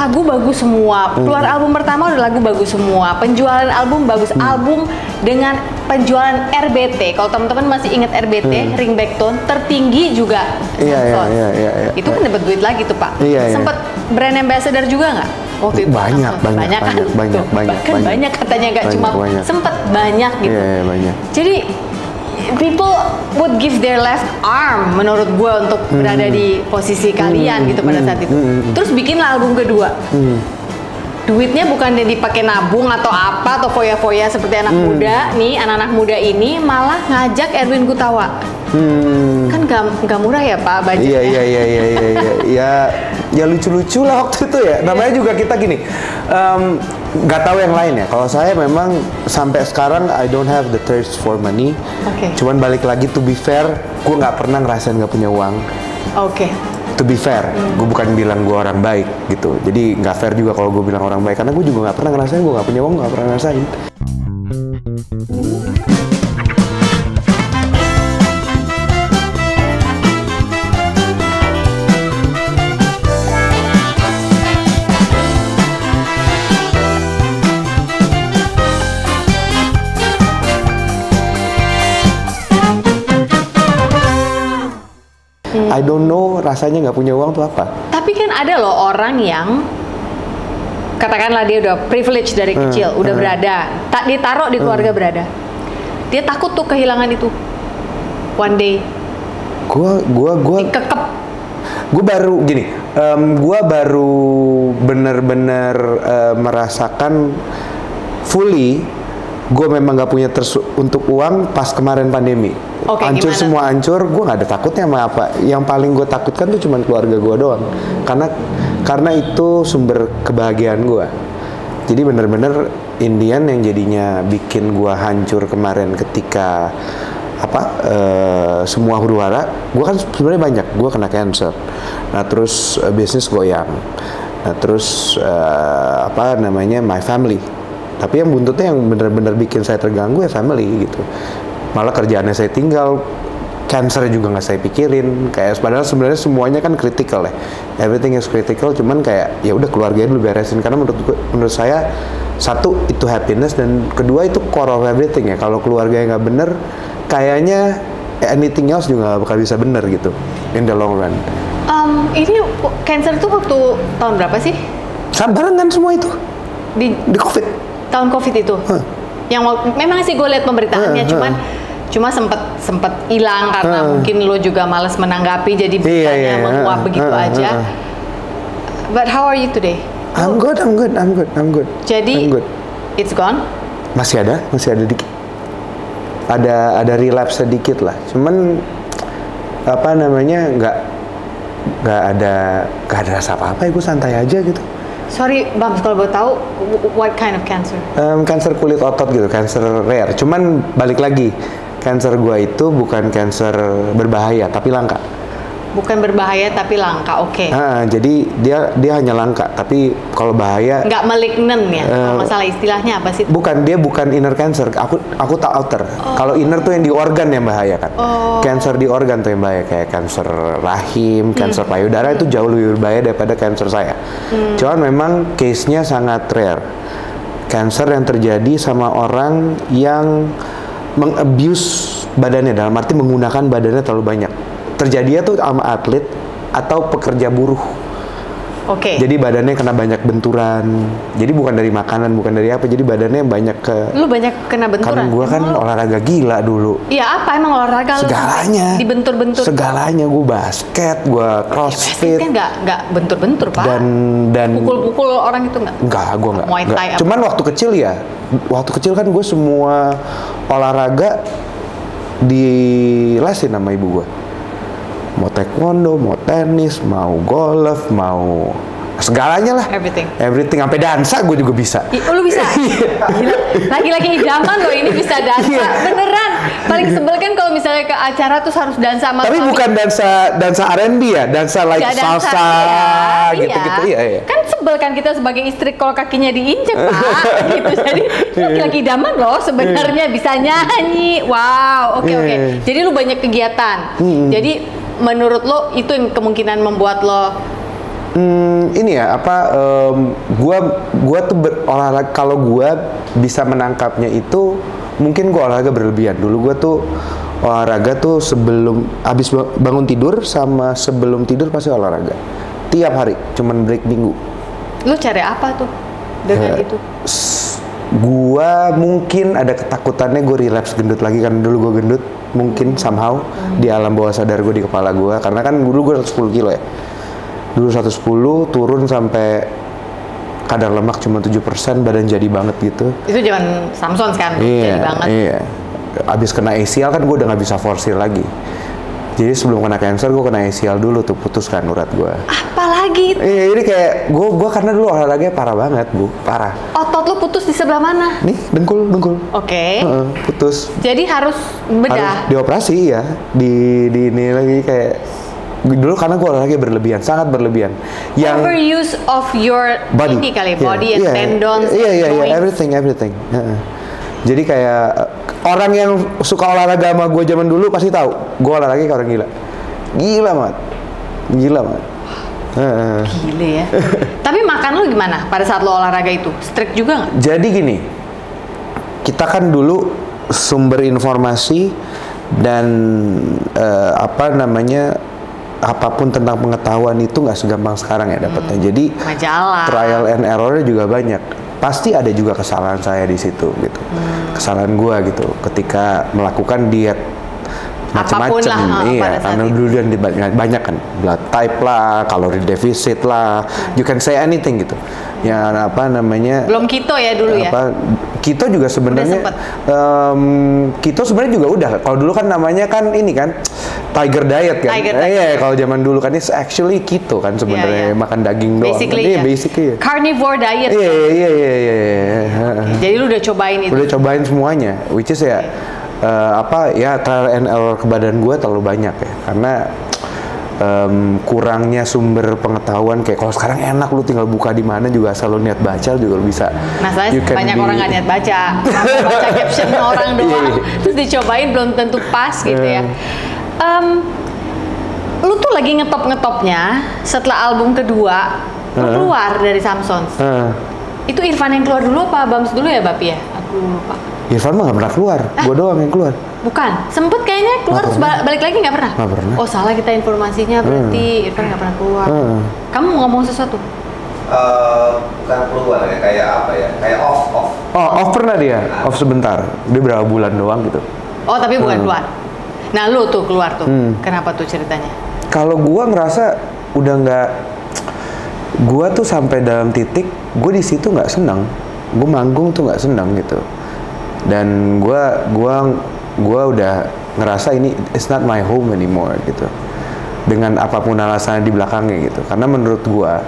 lagu bagus semua. Keluar album pertama udah lagu bagus semua. Penjualan album bagus. Album dengan penjualan RBT. Kalau teman-teman masih ingat RBT, Ringback Tone, tertinggi juga. Iya. Itu kan dapat duit lagi tuh, Pak. Iya. Sempet brand ambassador juga nggak? Waktu itu banyak banyak katanya, nggak cuma sempet banyak gitu. Iya, banyak. Jadi people would give their left arm menurut gue untuk berada di posisi kalian gitu pada saat itu. Terus bikinlah album kedua. Duitnya bukan dipakai nabung atau apa atau foya-foya seperti anak muda nih, anak-anak muda ini malah ngajak Erwin Gutawa. Kan gak murah ya Pak budgetnya. Iya. Ya lucu-lucu lah waktu itu ya. Namanya juga kita gini, nggak tahu yang lain ya. Kalau saya memang sampai sekarang I don't have the thirst for money. Cuman balik lagi, to be fair, gue nggak pernah ngerasain nggak punya uang. To be fair, gue bukan bilang gue orang baik gitu. Jadi nggak fair juga kalau gue bilang orang baik, karena gue juga nggak pernah ngerasain gue nggak punya uang, nggak pernah ngerasain. I don't know rasanya nggak punya uang tuh apa. Tapi kan ada loh orang yang katakanlah dia udah privilege dari kecil, udah berada, tak ditaruh di keluarga berada. Dia takut tuh kehilangan itu. One day. Gua dikekep. Gue baru gini, gue baru bener-bener merasakan fully gue memang nggak punya untuk uang pas kemarin pandemi. Hancur gimana? Semua hancur, gue nggak ada takutnya sama apa. Yang paling gue takutkan tuh cuma keluarga gue doang, karena itu sumber kebahagiaan gue. Jadi bener-bener Indian yang jadinya bikin gue hancur kemarin ketika semua huru-hara. Gue kan sebenarnya banyak, gue kena cancer, nah terus bisnis goyang, nah terus my family. Tapi yang buntutnya yang benar-benar bikin saya terganggu ya family gitu. Malah kerjaannya saya tinggal, cancer juga nggak saya pikirin. Kayak padahal sebenarnya semuanya kan critical ya. Everything is critical, cuman kayak ya udah keluarganya dulu beresin. Karena menurut saya satu itu happiness, dan kedua itu core of everything ya. Kalau keluarganya nggak bener, kayaknya anything else juga nggak bakal bisa bener gitu in the long run. Ini cancer itu waktu tahun berapa sih? Barengan semua itu di COVID. Tahun COVID itu, yang memang sih gue lihat pemberitaannya, cuma sempet hilang karena mungkin lo juga malas menanggapi, jadi beritanya menguap begitu aja. But how are you today? I'm good. Jadi it's gone? Masih ada dikit. Ada relapse sedikit lah. Cuman nggak ada rasa apa-apa. Gue santai aja gitu. Sorry, Bams, kalau boleh tahu, what kind of cancer? Cancer kulit otot gitu, cancer rare. Cuman balik lagi, cancer gua itu bukan cancer berbahaya, tapi langka. Bukan berbahaya tapi langka, oke. Jadi dia hanya langka, tapi kalau bahaya. Nggak malignant ya? Kalau masalah istilahnya apa sih? Bukan, dia bukan inner cancer. Aku tak outer. Kalau inner tuh yang di organ yang bahaya kan. Cancer di organ tuh yang bahaya, kayak cancer rahim, cancer payudara itu jauh lebih berbahaya daripada cancer saya. Cuman memang case-nya sangat rare. Cancer yang terjadi sama orang yang mengabuse badannya, dalam arti menggunakan badannya terlalu banyak. Terjadinya tuh sama atlet atau pekerja buruh. Jadi badannya kena banyak benturan. Jadi bukan dari makanan, bukan dari apa. Jadi badannya banyak Lu banyak kena benturan? Karena gue kan olahraga gila dulu. Iya, apa emang olahraga? Segalanya. Dibentur-bentur? Segalanya. Gue basket, gue crossfit. Basket kan nggak bentur-bentur, Pak. Dan pukul-pukul orang itu nggak? Enggak, gue nggak. Muay Thai. Cuman waktu kecil ya. Waktu kecil kan gue semua olahraga dilesin sama ibu gue. Mau taekwondo, mau tenis, mau golf, mau segalanya lah. Everything, sampai dansa gue juga bisa. Lu bisa? Gila. Laki-laki idaman loh ini bisa dansa. Beneran. Paling sebel kan kalau misalnya ke acara tuh harus dansa sama tapi bukan dansa R&B ya, dansa like salsa gitu-gitu. Iya. Kan sebel kan kita sebagai istri kalau kakinya diinjek, Pak. Gitu. Jadi laki-laki idaman loh sebenarnya bisa nyanyi. Wow, oke. Jadi lu banyak kegiatan. Jadi menurut lo itu yang kemungkinan membuat lo Ini ya gua tuh olahraga, kalau gua bisa menangkapnya itu mungkin gua olahraga berlebihan. Dulu gua tuh olahraga tuh sebelum habis bangun tidur sama sebelum tidur pasti olahraga. Tiap hari, cuman break minggu. Lu cari apa tuh dengan itu? Gua mungkin ada ketakutannya gue relapse gendut lagi, kan dulu gue gendut mungkin somehow di alam bawah sadar gue, di kepala gue, karena kan dulu gue 110 kilo ya, dulu 110 turun sampai kadar lemak cuma 7%, badan jadi banget gitu. Itu zaman Samsons kan, jadi banget. Iya, abis kena ACL kan gue udah nggak bisa forsir lagi. Jadi sebelum kena cancer gue kena ACL dulu tuh, putus kan urat gue. Apalagi? Iya, ini kayak gue karena dulu olahraganya parah banget Bu, parah. Otot lu putus di sebelah mana? Nih, dengkul. Oke. Putus. Jadi harus bedah? Harus dioperasi ya, di ini lagi kayak dulu karena gue olahraganya berlebihan, sangat berlebihan. Yang overuse of your body, ini kali, body and tendons, Iya, everything. Jadi kayak orang yang suka olahraga sama gue zaman dulu pasti tahu, gue olahraga kayak orang gila banget. Gila ya. Tapi makan lu gimana pada saat lo olahraga itu? Strict juga nggak? Jadi gini, kita kan dulu sumber informasi dan apapun tentang pengetahuan itu nggak segampang sekarang ya dapatnya. Jadi majalah, trial and errornya juga banyak. Pasti ada juga kesalahan saya di situ gitu. Kesalahan gua gitu ketika melakukan diet macam-macam. Iya, karena dulu dan banyak kan, blood type lah, kalori defisit lah, you can say anything gitu. Ya belum keto ya dulu ya. Keto juga sebenarnya keto sebenarnya juga udah. Kalau dulu kan namanya kan ini kan tiger diet kan. Iya, kalau zaman dulu kan it's actually keto kan sebenarnya, makan daging doang. Basically carnivore diet. Iya. Jadi lu udah cobain itu? Udah cobain semuanya, which is ya trial and error ke badan gue terlalu banyak ya, karena kurangnya sumber pengetahuan. Kayak kalau sekarang enak, lu tinggal buka di mana juga asal lu niat baca juga lu bisa. Masalahnya banyak orang nggak niat baca, baca caption orang doang, terus dicobain belum tentu pas gitu ya. Lu tuh lagi ngetopnya setelah album kedua, lu keluar dari Samsons. Itu Irfan yang keluar dulu apa Bams dulu ya Bapi ya? Aku lupa. Irfan mah gak pernah keluar, gue doang yang keluar. Bukan, sempet kayaknya keluar terus balik lagi nggak pernah? Nggak pernah. Oh salah kita informasinya, berarti Irfan nggak pernah keluar. Kamu ngomong sesuatu? Bukan keluar ya, kayak apa ya? Kayak off. Off pernah dia, off sebentar. Dia berapa bulan doang gitu. Oh tapi bukan keluar. Nah lu tuh keluar tuh, kenapa tuh ceritanya? Kalau gua ngerasa udah nggak, gua tuh sampai dalam titik, gua di situ nggak senang. Gua manggung tuh nggak senang gitu. Dan gua udah ngerasa ini it's not my home anymore gitu. Dengan apapun alasannya di belakangnya gitu. Karena menurut gua,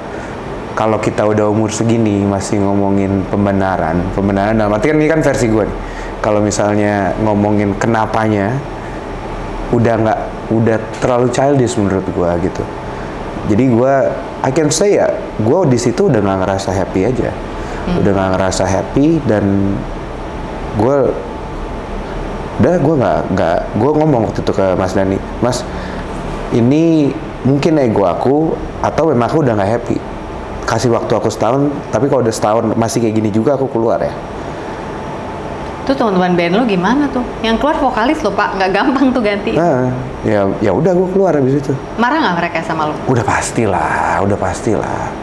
kalau kita udah umur segini masih ngomongin pembenaran dalam arti kan ini kan versi gue nih. Kalau misalnya ngomongin kenapanya, udah terlalu childish menurut gue gitu. Jadi gue I can say ya, gue di situ udah nggak ngerasa happy aja. Udah nggak ngerasa happy dan gue ngomong waktu itu ke Mas Dani, Mas, ini mungkin ego aku atau memang aku udah nggak happy. Kasih waktu aku setahun, tapi kalau udah setahun masih kayak gini juga aku keluar ya. Tuh teman-teman band lo gimana tuh? Yang keluar vokalis lo Pak, nggak gampang tuh ganti. Nah, ya udah gue keluar habis itu. Marah nggak mereka sama lo? Udah pastilah.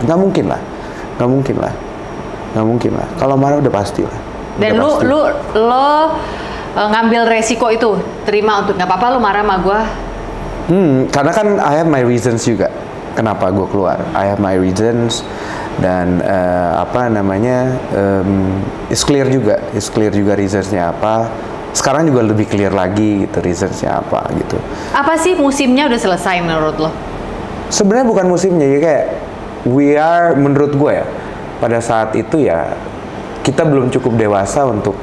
Nggak mungkin lah. Kalau marah udah pastilah. Dan lo ngambil resiko itu, terima untuk nggak apa-apa lo marah sama gue. Karena kan I have my reasons juga. Kenapa gue keluar? I have my reasons dan it's clear juga reasonsnya apa. Sekarang juga lebih clear lagi gitu reasonsnya apa gitu. Apa sih musimnya udah selesai menurut lo? Sebenarnya bukan musimnya ya, kayak menurut gue ya pada saat itu ya kita belum cukup dewasa untuk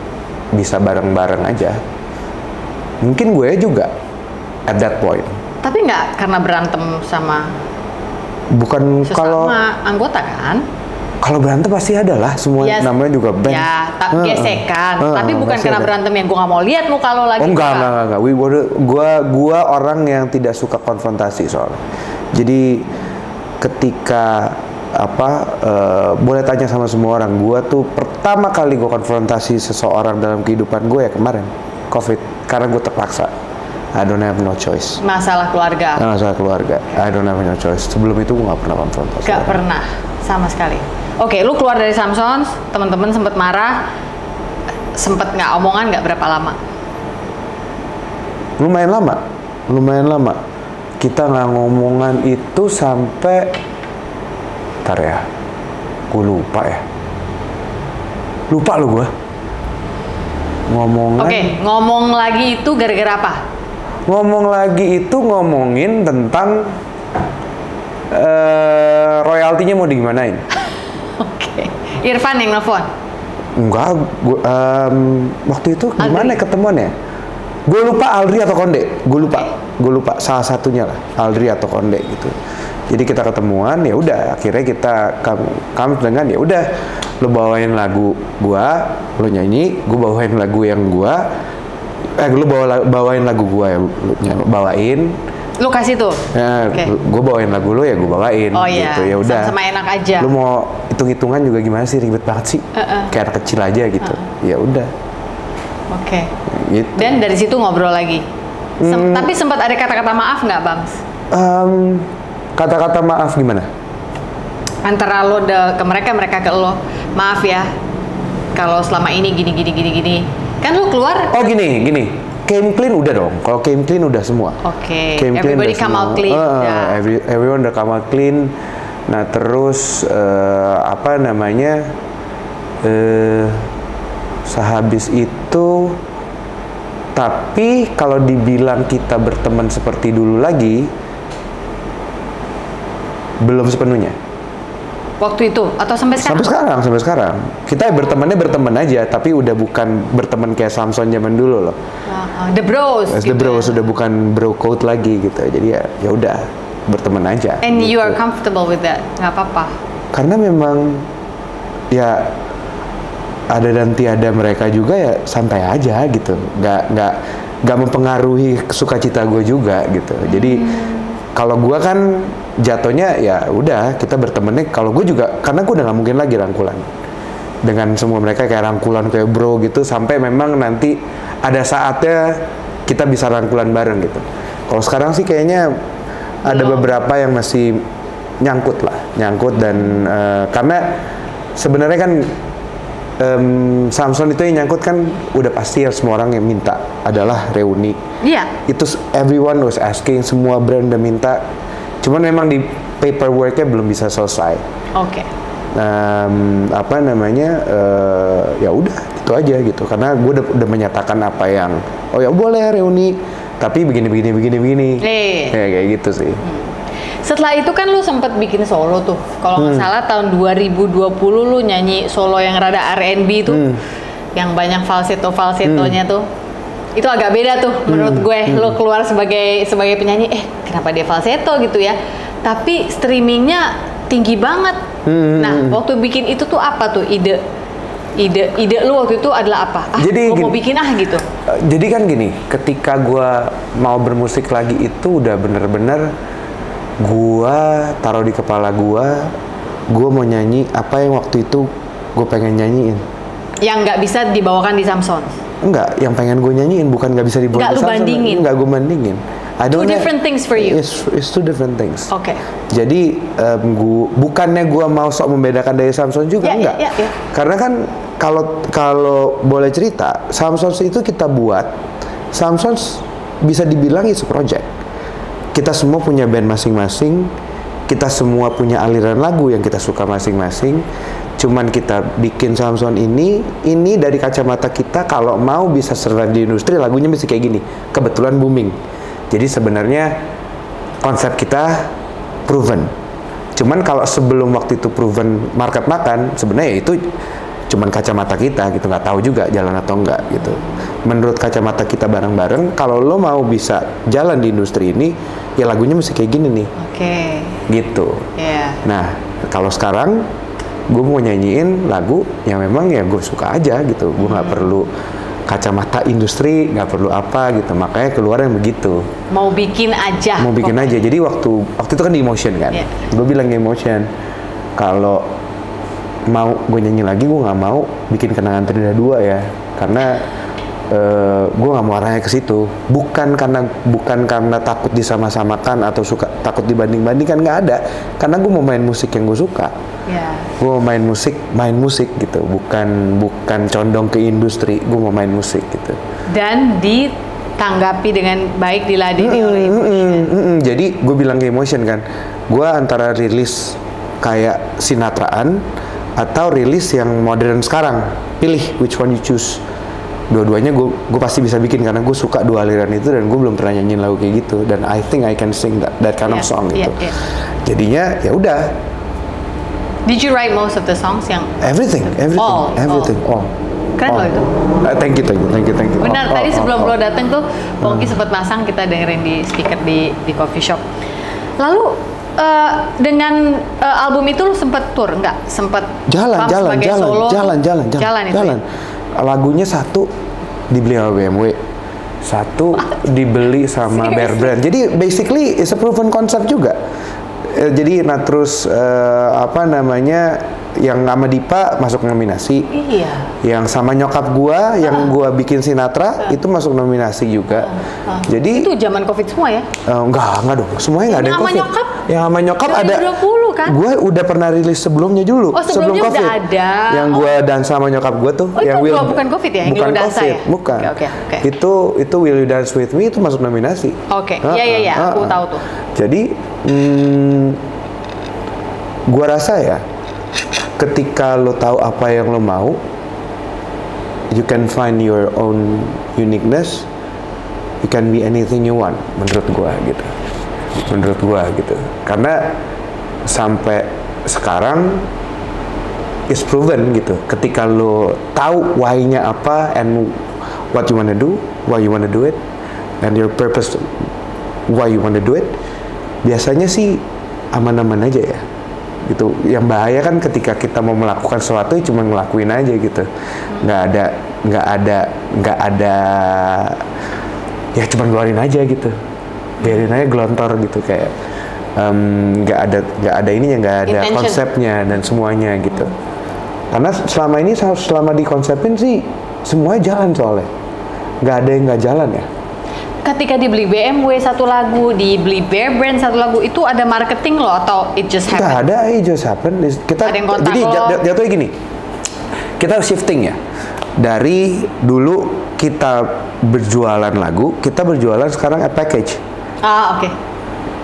bisa bareng-bareng aja. Mungkin gue juga at that point. Tapi nggak karena berantem sama kalau anggota kan? Kalau berantem pasti ada lah, semua namanya juga band. Ya, gesekan. Tapi bukan karena berantem yang gue nggak mau lihat muka lo lagi. Oh enggak. Gua orang yang tidak suka konfrontasi soalnya. Jadi ketika boleh tanya sama semua orang, gue tuh pertama kali gue konfrontasi seseorang dalam kehidupan gue ya kemarin COVID, karena gue terpaksa. I don't have no choice. Masalah keluarga. Masalah keluarga. I don't have no choice. Sebelum itu gue nggak pernah konfrontasi. Gak pernah sama sekali. Oke, lu keluar dari Samsons, teman-teman sempat marah, sempat nggak omongan nggak berapa lama? Lumayan lama. Kita nggak ngomongan itu sampai ntar ya, gue lupa lo gue ngomongan. Oke, ngomong lagi itu gara-gara apa? Ngomong lagi itu ngomongin tentang royaltinya mau digimanain. Oke, Irfan yang nelfon? Enggak, waktu itu gimana ketemuan ya? Gue lupa Aldri atau Konde, gue lupa salah satunya lah, Aldri atau Konde gitu. Jadi kita ketemuan, ya udah akhirnya kita kami dengan ya udah lo bawain lagu gua, lo nyanyi, gua bawain lagu yang gua, lo bawain lagu gua ya, lo bawain. Lo kasih tuh. Ya, gua bawain lagu lo ya gua bawain. Oh iya. Gitu. Ya udah. Sama enak aja. Lo mau hitung-hitungan juga gimana sih, ribet banget sih. Kayak anak kecil aja gitu. Ya udah. Oke. Gitu. Dan dari situ ngobrol lagi. Tapi sempat ada kata-kata maaf nggak, Bangs? Kata-kata maaf gimana? Antara lo ke mereka ke lo. Maaf ya, kalau selama ini gini. Kan lo keluar? Oh gini. Came clean udah dong. Kalau came clean udah semua. Oke. Everybody come out clean. Everyone udah come out clean. Nah terus sehabis itu, tapi kalau dibilang kita berteman seperti dulu lagi, belum sepenuhnya. Waktu itu atau sampai sekarang? Sampai sekarang. Kita berteman aja, tapi udah bukan berteman kayak Samson zaman dulu loh. The bros. The bros udah bukan bro code lagi gitu. Jadi ya udah berteman aja. And gitu. you are comfortable with that? Nggak apa-apa. Karena memang ya ada dan tiada mereka juga ya santai aja gitu. Nggak mempengaruhi sukacita gue juga gitu. Jadi kalau gue kan jatuhnya ya udah kita bertemannya, kalau gue juga karena gue udah nggak mungkin lagi rangkulan dengan semua mereka kayak rangkulan kayak bro gitu, sampai memang nanti ada saatnya kita bisa rangkulan bareng gitu. Kalau sekarang sih kayaknya ada beberapa yang masih nyangkut dan karena sebenarnya kan Samson itu yang nyangkut kan udah pasti ya, semua orang yang minta adalah reuni. Iya. Itu everyone was asking, semua brand udah minta. Cuman memang di paperworknya belum bisa selesai. Oke. Ya udah itu aja gitu. Karena gue udah menyatakan apa yang ya boleh reuni, tapi begini. Kayak gitu sih. Setelah itu kan lu sempat bikin solo tuh. Kalau nggak salah tahun 2020 lu nyanyi solo yang rada R&B tuh. Yang banyak falsetto-falsettonya tuh. Itu agak beda tuh menurut gue. Lu keluar sebagai penyanyi, kenapa dia falsetto gitu ya. Tapi streamingnya tinggi banget. Nah, waktu bikin itu tuh apa tuh ide lu waktu itu adalah apa? Jadi gua mau bikin gitu. Jadi kan gini, ketika gue mau bermusik lagi itu udah bener-bener gua taruh di kepala gua mau nyanyi apa yang waktu itu gue pengen nyanyiin. Yang nggak bisa dibawakan di Samson? Enggak, yang pengen gue nyanyiin bukan nggak bisa dibawakan di Samson. Enggak, gue bandingin. Two different things for you? It's two different things. Oke. Jadi bukannya gue mau sok membedakan dari Samson juga, enggak. Karena kan kalau boleh cerita, Samson itu kita buat, Samson bisa dibilang itu project. Kita semua punya band masing-masing, kita semua punya aliran lagu yang kita suka masing-masing. Cuman kita bikin Samson ini dari kacamata kita, kalau mau bisa survive di industri, lagunya mesti kayak gini. Kebetulan booming. Jadi sebenarnya konsep kita proven. Cuman kalau sebelum waktu itu proven market makan, sebenarnya itu cuman kacamata kita gitu, nggak tahu juga jalan atau enggak gitu. Menurut kacamata kita bareng-bareng, kalau lo mau bisa jalan di industri ini, ya lagunya mesti kayak gini nih. Oke. Gitu. Yeah. Nah, kalau sekarang gue mau nyanyiin lagu yang memang ya gue suka aja gitu. Gue nggak perlu kacamata industri, nggak perlu apa gitu, makanya keluar yang begitu. Mau bikin aja. Mau bikin aja. Jadi waktu itu kan di Emotion kan, gue bilang di Emotion, kalau mau gue nyanyi lagi, gue nggak mau bikin Kenangan Terindah 2 ya, karena gue nggak mau arahnya ke situ. Bukan karena takut disama-samakan atau takut dibanding-bandingkan, nggak ada. Karena gue mau main musik yang gue suka. Gue mau main musik gitu. Bukan condong ke industri. Gue mau main musik gitu. Dan ditanggapi dengan baik, diladeni oleh Emotion. Jadi gue bilang ke Emotion kan, gue antara rilis kayak Sinatraan atau rilis yang modern sekarang. Pilih which one you choose. Dua-duanya gue pasti bisa bikin karena gue suka dua aliran itu, dan gue belum pernah nyanyiin lagu kayak gitu, dan I think I can sing that kind of song gitu. Jadinya ya udah. Did you write most of the songs yang everything. Keren loh itu. Thank you. Benar, tadi sebelum lo dateng tuh Pongki sempat masang, kita dengerin di speaker di coffee shop. Lalu dengan album itu lo sempet tour nggak? Sempet jalan. Lagunya satu dibeli sama BMW, satu dibeli sama Bear Brand. Jadi basically it's a proven concept juga. Jadi terus yang sama Dipa masuk nominasi. Yang sama nyokap gua yang gua bikin Sinatra itu masuk nominasi juga. Jadi itu zaman Covid semua ya? Enggak dong. Semuanya enggak ada Covid. Yang sama nyokap ada. 2020 kan? Gua udah pernah rilis sebelumnya dulu. Sebelum Covid. Udah ada. Yang gua dansa sama nyokap gua tuh. Yang bukan Covid ya? Bukan Covid, bukan. Okay. Itu Will You Dance With Me itu masuk nominasi. Oke. Iya. Aku tahu tuh. Jadi gua rasa ya, ketika lo tahu apa yang lo mau, you can find your own uniqueness, you can be anything you want, menurut gua gitu. Karena sampai sekarang is proven gitu, ketika lo tahu why-nya apa and what you wanna do, why you wanna do it, and your purpose why you wanna do it, biasanya sih aman-aman aja ya gitu. Yang bahaya kan ketika kita mau melakukan sesuatu cuma ngelakuin aja gitu, nggak ada ya cuma ngeluarin aja gitu, biarin aja gelontor gitu, kayak nggak ada ininya, nggak ada konsepnya dan semuanya gitu. Karena selama dikonsepin sih semuanya jalan, soalnya nggak ada yang nggak jalan ya. Ketika dibeli BMW satu lagu, dibeli Bear Brand satu lagu, itu ada marketing lo atau it just happen? Nggak ada, it just happen. Jadi jatuhnya gini, kita shifting ya. Dari dulu kita berjualan lagu, kita berjualan sekarang a package. Oke.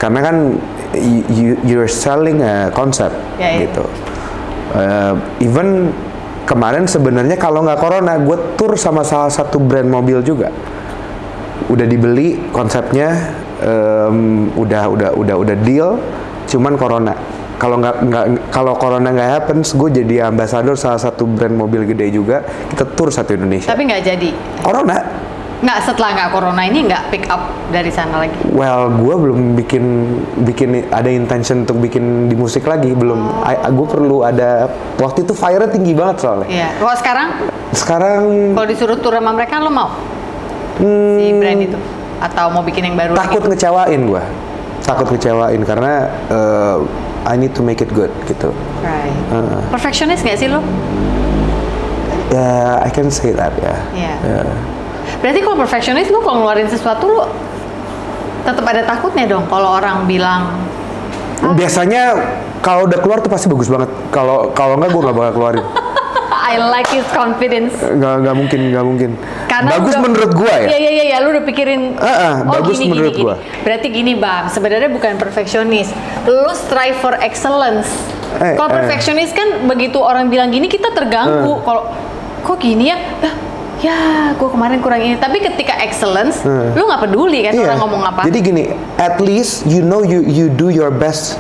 Karena kan you're selling a concept gitu. Even kemarin sebenarnya kalau nggak corona, gue tour sama salah satu brand mobil juga. Udah dibeli konsepnya, udah deal, cuman corona. Kalau corona nggak happens, gue jadi ambasador salah satu brand mobil gede juga. Kita tour satu Indonesia. Tapi nggak jadi. Corona. Nggak, setelah nggak corona ini nggak pick up dari sana lagi. Well, gue belum bikin ada intention untuk bikin di musik lagi, belum. Gue perlu ada, waktu itu fire-nya tinggi banget soalnya. Iya. Kalau sekarang kalau disuruh tour sama mereka, lo mau? Si brand itu, atau mau bikin yang baru? Takut ngecewain gue, ngecewain karena I need to make it good gitu. Right. Perfectionist nggak sih lo? Ya, I can say that ya. Yeah. Berarti kalau perfectionist, lo kalau ngeluarin sesuatu lo tetap ada takutnya dong kalau orang bilang. Biasanya kalau udah keluar tuh pasti bagus banget. Kalau nggak, gue nggak bakal keluarin. I like his confidence. Nggak mungkin. Karena bagus menurut gua ya. Iya, lu udah pikirin. Bagus menurut gua. Berarti gini Bang, sebenarnya bukan perfectionist. Lu strive for excellence. Kalau perfectionist kan begitu orang bilang gini kita terganggu. Kalau kok gini ya? Ya, gua kemarin kurang ini. Tapi ketika excellence, lu nggak peduli kan orang ngomong apa. Jadi gini, at least you know you do your best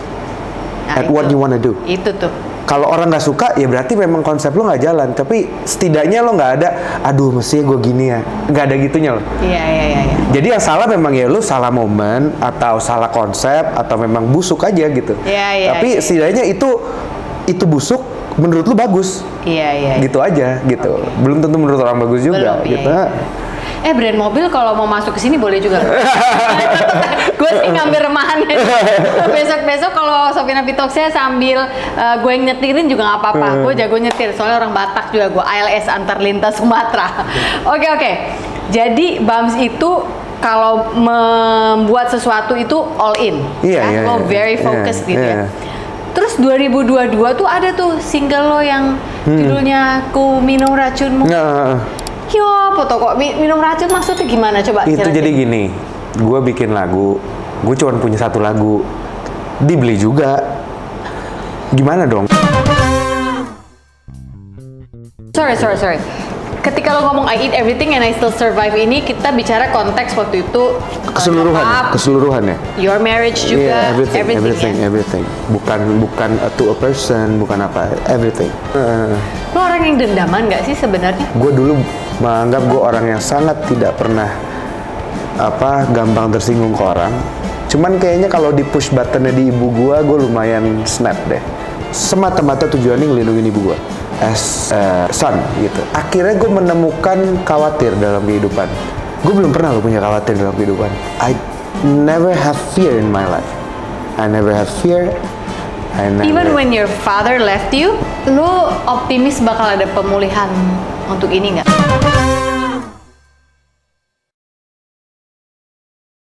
at what you wanna do. Itu tuh. Kalau orang nggak suka, ya berarti memang konsep lo nggak jalan. Tapi setidaknya lo nggak ada, aduh mestinya gue gini ya. Nggak ada gitunya lo. Iya. Jadi yang salah memang ya lo salah momen, atau salah konsep, atau memang busuk aja gitu. Iya. Tapi setidaknya itu busuk, menurut lu bagus. Iya. Gitu aja gitu. Belum tentu menurut orang bagus juga Belum, gitu. Brand mobil kalau mau masuk ke sini boleh juga. Gue sih ngambil remahannya. Besok-besok kalau Sofina Pitoxia sambil gue yang nyetirin juga nggak apa-apa. Gue jago nyetir, soalnya orang Batak juga gue, ALS antar lintas Sumatera. Oke. Jadi Bams itu kalau membuat sesuatu itu all in. Lo very focused gitu ya. Terus 2022 tuh ada tuh single lo yang judulnya Ku Minum Racunmu. Yo, foto kok minum racun maksudnya gimana? Coba itu jelasin. jadi gini, gue bikin lagu, gue cuma punya satu lagu, dibeli juga, gimana dong? Sorry. Ketika lo ngomong I eat everything and I still survive ini, kita bicara konteks waktu itu keseluruhan ya. Your marriage juga, everything. Bukan to a person, bukan apa, everything. Lo orang yang dendaman nggak sih sebenarnya? Gue dulu menganggap gue orang yang sangat tidak pernah gampang tersinggung ke orang. Cuman kayaknya kalau di push buttonnya di ibu gue lumayan snap deh. Semata-mata tujuannya ngelindungin ibu gue as son gitu. Akhirnya gue menemukan khawatir dalam kehidupan. Gue belum pernah punya khawatir dalam kehidupan. I never have fear in my life. I never have fear. Even when your father left you, lu optimis bakal ada pemulihan untuk ini nggak?